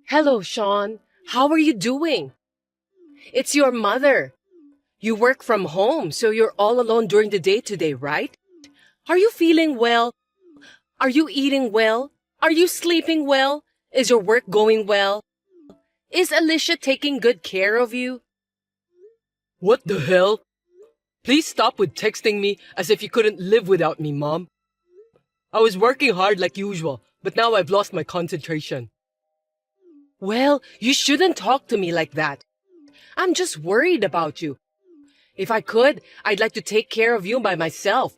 Hello, Sean. How are you doing? It's your mother. You work from home, so you're all alone during the day today, right? Are you feeling well? Are you eating well? Are you sleeping well? Is your work going well? Is Alicia taking good care of you? What the hell? Please stop with texting me as if you couldn't live without me, Mom. I was working hard like usual, but now I've lost my concentration. Well, you shouldn't talk to me like that. I'm just worried about you. If I could, I'd like to take care of you by myself.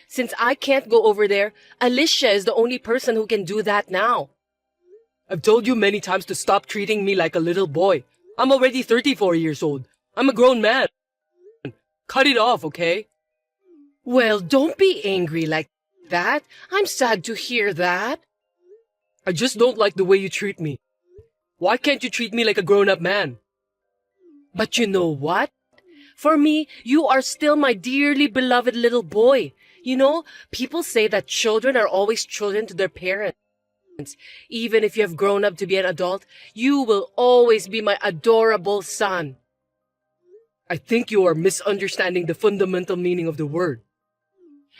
Since I can't go over there, Alicia is the only person who can do that now. I've told you many times to stop treating me like a little boy. I'm already 34 years old. I'm a grown man. Cut it off, okay? Well, don't be angry like that. I'm sad to hear that. I just don't like the way you treat me. Why can't you treat me like a grown-up man? But you know what? For me, you are still my dearly beloved little boy. You know, people say that children are always children to their parents. Even if you have grown up to be an adult, you will always be my adorable son. I think you are misunderstanding the fundamental meaning of the word.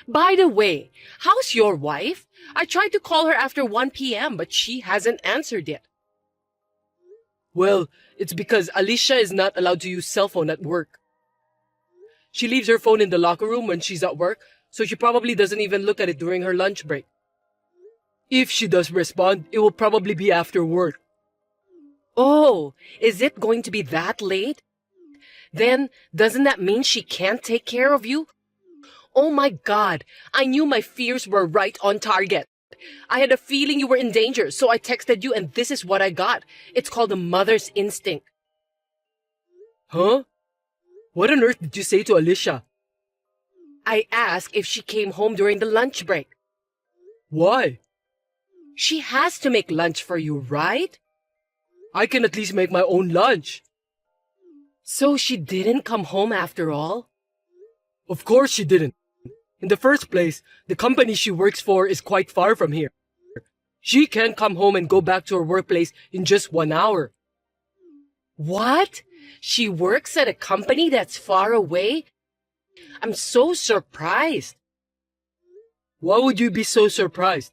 By the way, how's your wife? I tried to call her after 1 p.m., but she hasn't answered yet. Well, it's because Alicia is not allowed to use cell phone at work. She leaves her phone in the locker room when she's at work, so she probably doesn't even look at it during her lunch break. If she does respond, it will probably be after work. Oh, is it going to be that late? Then, doesn't that mean she can't take care of you? Oh my God, I knew my fears were right on target. I had a feeling you were in danger, so I texted you and this is what I got. It's called a mother's instinct. Huh? What on earth did you say to Alicia? I asked if she came home during the lunch break. Why? She has to make lunch for you, right? I can at least make my own lunch. So she didn't come home after all? Of course she didn't. In the first place, the company she works for is quite far from here. She can't come home and go back to her workplace in just 1 hour. What? She works at a company that's far away? I'm so surprised. Why would you be so surprised?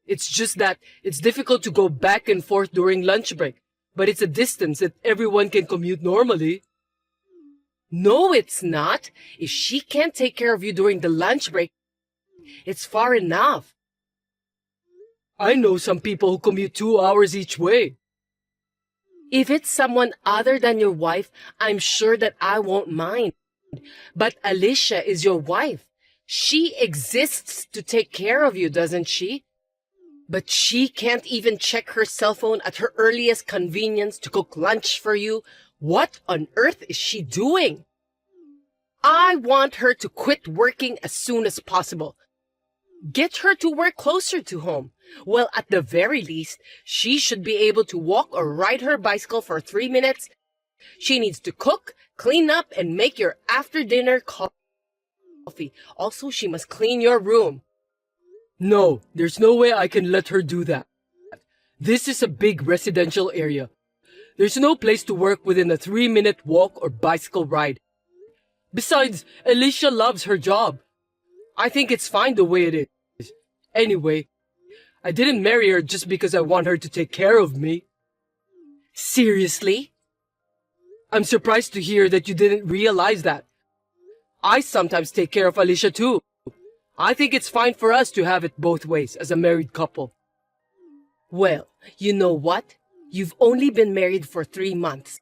It's just that it's difficult to go back and forth during lunch break, but it's a distance that everyone can commute normally. No, it's not. If she can't take care of you during the lunch break, it's far enough. I know some people who commute 2 hours each way. If it's someone other than your wife, I'm sure that I won't mind. But Alicia is your wife. She exists to take care of you, doesn't she? But she can't even check her cell phone at her earliest convenience to cook lunch for you. What on earth is she doing? I want her to quit working as soon as possible. Get her to work closer to home. Well, at the very least, she should be able to walk or ride her bicycle for 3 minutes. She needs to cook, clean up, and make your after-dinner coffee. Also, she must clean your room. No, there's no way I can let her do that. This is a big residential area. There's no place to work within a 3-minute walk or bicycle ride. Besides, Alicia loves her job. I think it's fine the way it is. Anyway, I didn't marry her just because I want her to take care of me. Seriously? I'm surprised to hear that you didn't realize that. I sometimes take care of Alicia too. I think it's fine for us to have it both ways as a married couple. Well, you know what? You've only been married for 3 months.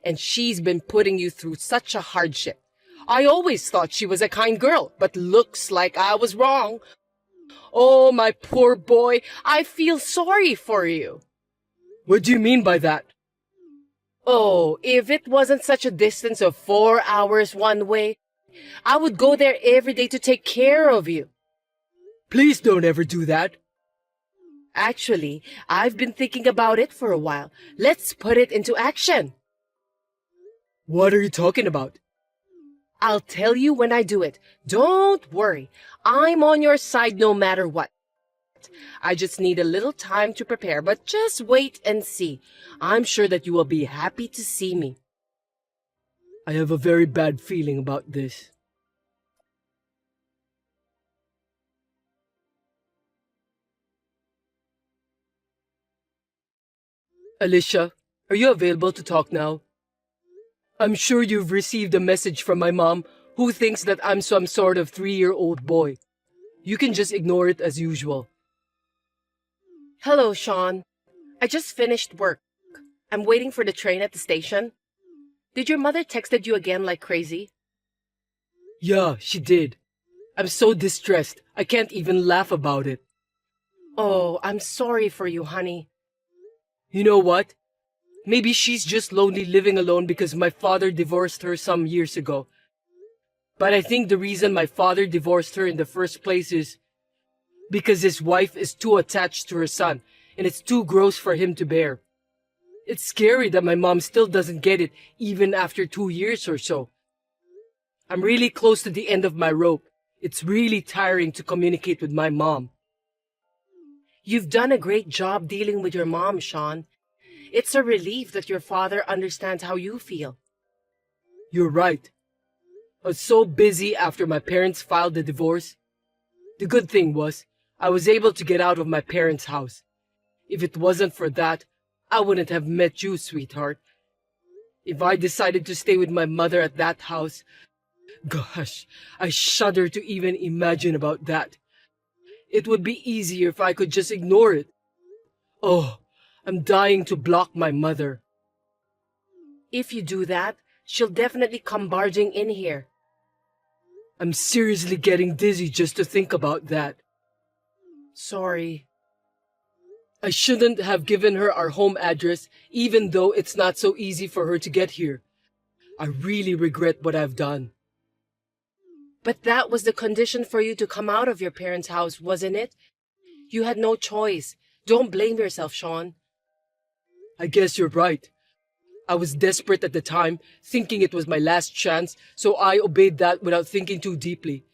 And she's been putting you through such a hardship. I always thought she was a kind girl, but looks like I was wrong. Oh, my poor boy, I feel sorry for you. What do you mean by that? Oh, if it wasn't such a distance of 4 hours one way, I would go there every day to take care of you. Please don't ever do that. Actually, I've been thinking about it for a while. Let's put it into action. What are you talking about? I'll tell you when I do it. Don't worry. I'm on your side no matter what. I just need a little time to prepare, but just wait and see. I'm sure that you will be happy to see me. I have a very bad feeling about this. Alicia, are you available to talk now? I'm sure you've received a message from my mom who thinks that I'm some sort of 3-year-old boy. You can just ignore it as usual. Hello, Sean. I just finished work. I'm waiting for the train at the station. Did your mother texted you again like crazy? Yeah, she did. I'm so distressed, I can't even laugh about it. Oh, I'm sorry for you, honey. You know what? Maybe she's just lonely living alone because my father divorced her some years ago. But I think the reason my father divorced her in the first place is because his wife is too attached to her son, and it's too gross for him to bear. It's scary that my mom still doesn't get it even after 2 years or so. I'm really close to the end of my rope. It's really tiring to communicate with my mom. You've done a great job dealing with your mom, Sean. It's a relief that your father understands how you feel. You're right. I was so busy after my parents filed the divorce. The good thing was, I was able to get out of my parents' house. If it wasn't for that, I wouldn't have met you, sweetheart. If I decided to stay with my mother at that house, gosh, I shudder to even imagine about that. It would be easier if I could just ignore it. Oh, I'm dying to block my mother. If you do that, she'll definitely come barging in here. I'm seriously getting dizzy just to think about that. Sorry. I shouldn't have given her our home address, even though it's not so easy for her to get here. I really regret what I've done. But that was the condition for you to come out of your parents' house, wasn't it? You had no choice. Don't blame yourself, Sean. I guess you're right. I was desperate at the time, thinking it was my last chance, so I obeyed that without thinking too deeply.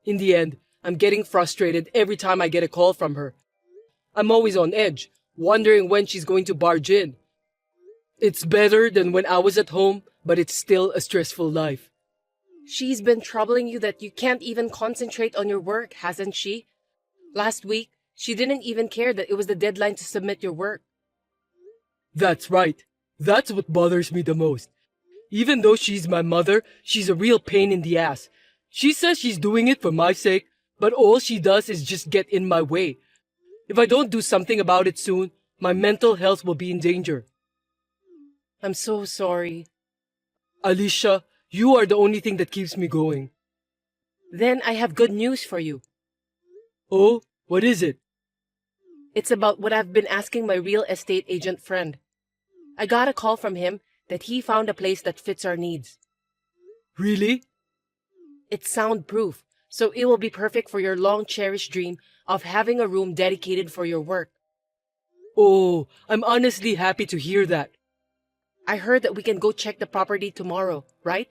In the end, I'm getting frustrated every time I get a call from her. I'm always on edge, wondering when she's going to barge in. It's better than when I was at home, but it's still a stressful life. She's been troubling you that you can't even concentrate on your work, hasn't she? Last week, she didn't even care that it was the deadline to submit your work. That's right. That's what bothers me the most. Even though she's my mother, she's a real pain in the ass. She says she's doing it for my sake, but all she does is just get in my way. If I don't do something about it soon, my mental health will be in danger. I'm so sorry. Alicia, you are the only thing that keeps me going. Then I have good news for you. Oh, what is it? It's about what I've been asking my real estate agent friend. I got a call from him that he found a place that fits our needs. Really? It's soundproof, so it will be perfect for your long-cherished dream of having a room dedicated for your work. Oh, I'm honestly happy to hear that. I heard that we can go check the property tomorrow, right?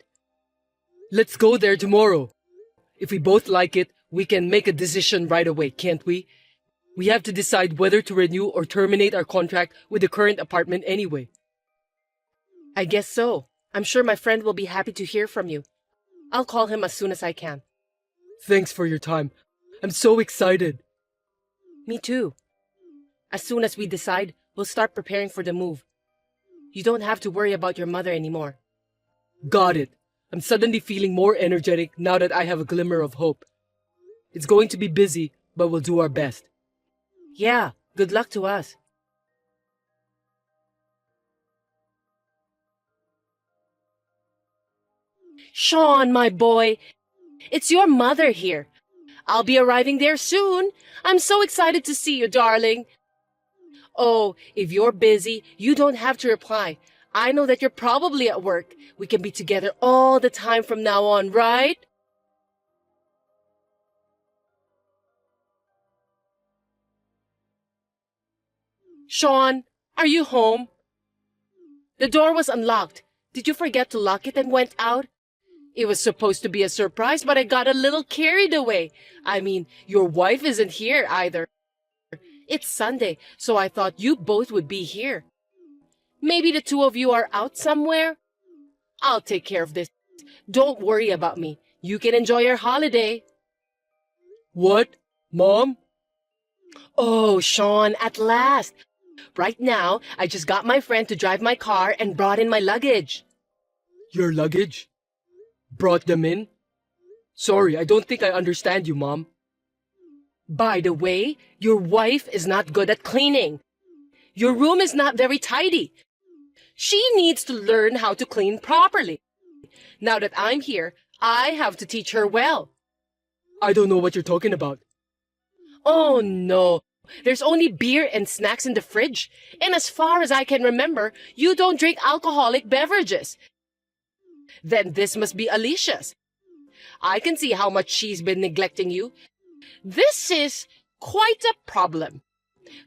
Let's go there tomorrow. If we both like it, we can make a decision right away, can't we? We have to decide whether to renew or terminate our contract with the current apartment anyway. I guess so. I'm sure my friend will be happy to hear from you. I'll call him as soon as I can. Thanks for your time. I'm so excited. Me too. As soon as we decide, we'll start preparing for the move. You don't have to worry about your mother anymore. Got it. I'm suddenly feeling more energetic now that I have a glimmer of hope. It's going to be busy, but we'll do our best. Yeah, good luck to us. Sean, my boy, it's your mother here. I'll be arriving there soon. I'm so excited to see you, darling. Oh, if you're busy, you don't have to reply. I know that you're probably at work. We can be together all the time from now on, right? Sean, are you home? The door was unlocked. Did you forget to lock it and went out? It was supposed to be a surprise, but I got a little carried away. I mean, your wife isn't here either. It's Sunday, so I thought you both would be here. Maybe the two of you are out somewhere? I'll take care of this. Don't worry about me. You can enjoy your holiday. What? Mom? Oh, Sean, at last. Right now, I just got my friend to drive my car and brought in my luggage. Your luggage? Brought them in? Sorry, I don't think I understand you, Mom. By the way, your wife is not good at cleaning. Your room is not very tidy. She needs to learn how to clean properly. Now that I'm here, I have to teach her well. I don't know what you're talking about. Oh no, there's only beer and snacks in the fridge. And as far as I can remember, you don't drink alcoholic beverages. Then this must be Alicia's. I can see how much she's been neglecting you. This is quite a problem.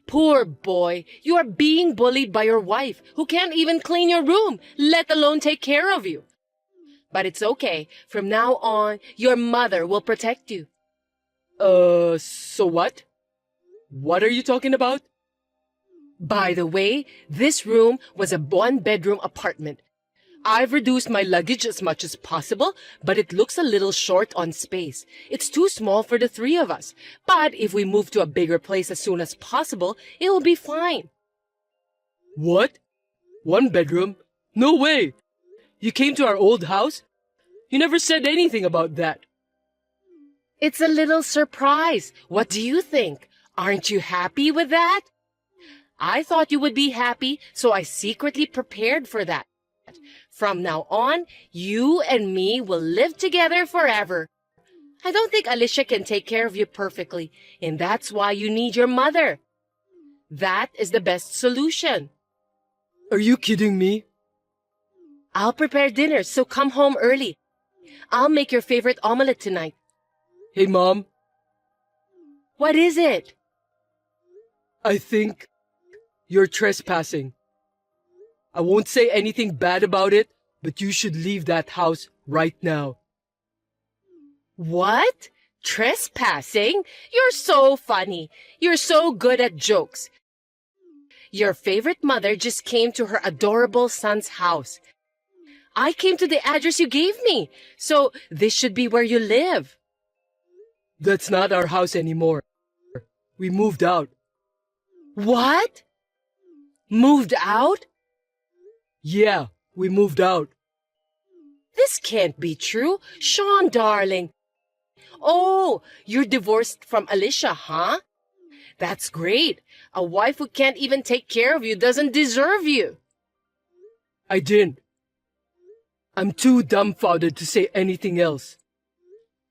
Poor boy, you are being bullied by your wife, who can't even clean your room, let alone take care of you. But it's okay. From now on, your mother will protect you. So what? What are you talking about? By the way, this room was a one-bedroom apartment. I've reduced my luggage as much as possible, but it looks a little short on space. It's too small for the three of us. But if we move to a bigger place as soon as possible, it will be fine. What? One bedroom? No way! You came to our old house? You never said anything about that. It's a little surprise. What do you think? Aren't you happy with that? I thought you would be happy, so I secretly prepared for that. From now on, you and me will live together forever. I don't think Alicia can take care of you perfectly, and that's why you need your mother. That is the best solution. Are you kidding me? I'll prepare dinner, so come home early. I'll make your favorite omelette tonight. Hey, Mom. What is it? I think you're trespassing. I won't say anything bad about it, but you should leave that house right now. What? Trespassing? You're so funny. You're so good at jokes. Your favorite mother just came to her adorable son's house. I came to the address you gave me, so this should be where you live. That's not our house anymore. We moved out. What? Moved out? Yeah, we moved out. This can't be true. Sean, darling. Oh, you're divorced from Alicia, huh? That's great. A wife who can't even take care of you doesn't deserve you. I didn't. I'm too dumbfounded to say anything else.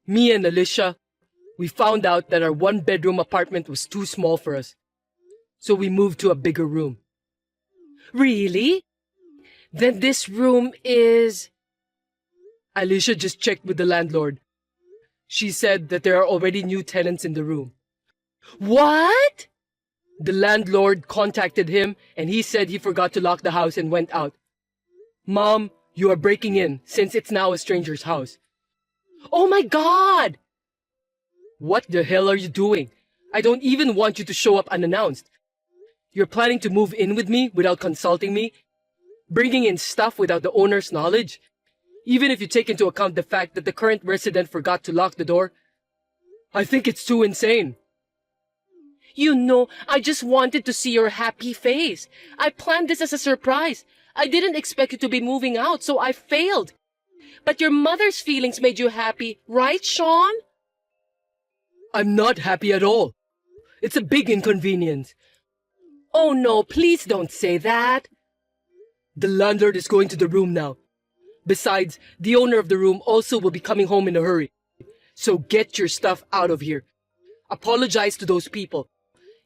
Me and Alicia, we found out that our one-bedroom apartment was too small for us. So we moved to a bigger room. Really? Then this room is... Alicia just checked with the landlord. She said that there are already new tenants in the room. What? The landlord contacted him and he said he forgot to lock the house and went out. Mom, you are breaking in since it's now a stranger's house. Oh my God! What the hell are you doing? I don't even want you to show up unannounced. You're planning to move in with me without consulting me? Bringing in stuff without the owner's knowledge? Even if you take into account the fact that the current resident forgot to lock the door? I think it's too insane. You know, I just wanted to see your happy face. I planned this as a surprise. I didn't expect you to be moving out, so I failed. But your mother's feelings made you happy, right, Sean? I'm not happy at all. It's a big inconvenience. Oh no, please don't say that. The landlord is going to the room now. Besides, the owner of the room also will be coming home in a hurry. So get your stuff out of here. Apologize to those people.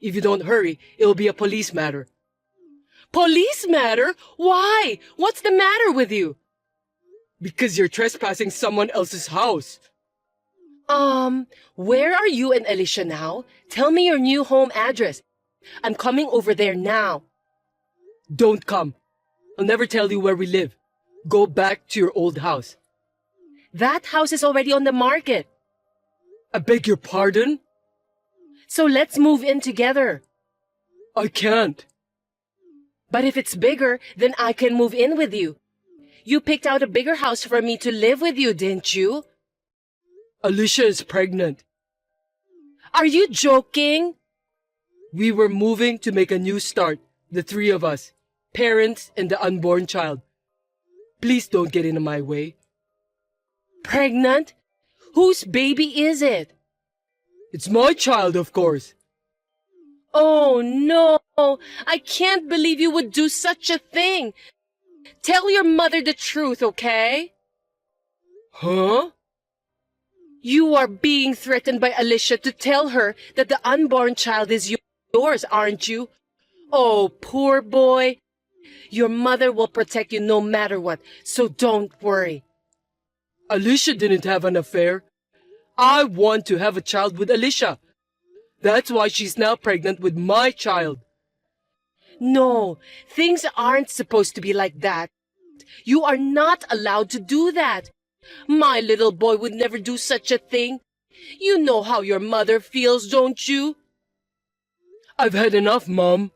If you don't hurry, it'll be a police matter. Police matter? Why? What's the matter with you? Because you're trespassing someone else's house. Where are you and Alicia now? Tell me your new home address. I'm coming over there now. Don't come. I'll never tell you where we live. Go back to your old house. That house is already on the market. I beg your pardon? So let's move in together. I can't. But if it's bigger, then I can move in with you. You picked out a bigger house for me to live with you, didn't you? Alicia is pregnant. Are you joking? We were moving to make a new start, the three of us, parents and the unborn child. Please don't get in my way. Pregnant? Whose baby is it? It's my child, of course. Oh no, I can't believe you would do such a thing. Tell your mother the truth, okay? Huh? You are being threatened by Alicia to tell her that the unborn child is yours, aren't you? Oh, poor boy. Your mother will protect you no matter what, so don't worry. Alicia didn't have an affair. I want to have a child with Alicia. That's why she's now pregnant with my child. No, things aren't supposed to be like that. You are not allowed to do that. My little boy would never do such a thing. You know how your mother feels, don't you? I've had enough, Mom.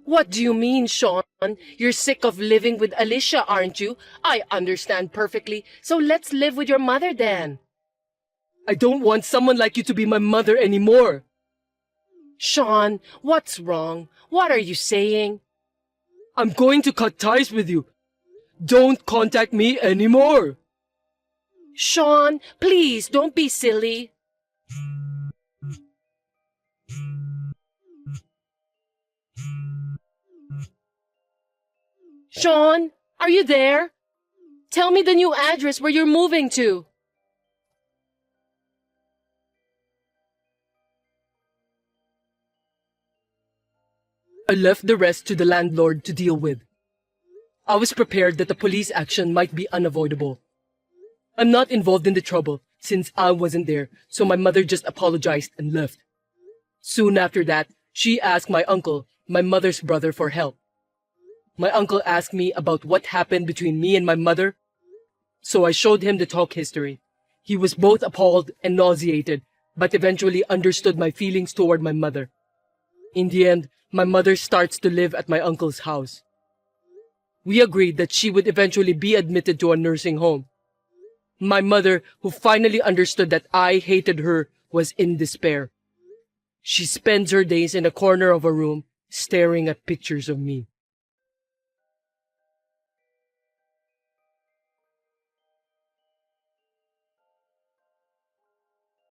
What do you mean, Sean? You're sick of living with Alicia, aren't you? I understand perfectly, so let's live with your mother then. I don't want someone like you to be my mother anymore. Sean, what's wrong? What are you saying? I'm going to cut ties with you. Don't contact me anymore. Sean, please don't be silly. Sean, are you there? Tell me the new address where you're moving to. I left the rest to the landlord to deal with. I was prepared that the police action might be unavoidable. I'm not involved in the trouble since I wasn't there, so my mother just apologized and left. Soon after that, she asked my uncle, my mother's brother, for help. My uncle asked me about what happened between me and my mother, so I showed him the talk history. He was both appalled and nauseated, but eventually understood my feelings toward my mother. In the end, my mother starts to live at my uncle's house. We agreed that she would eventually be admitted to a nursing home. My mother, who finally understood that I hated her, was in despair. She spends her days in a corner of a room, staring at pictures of me.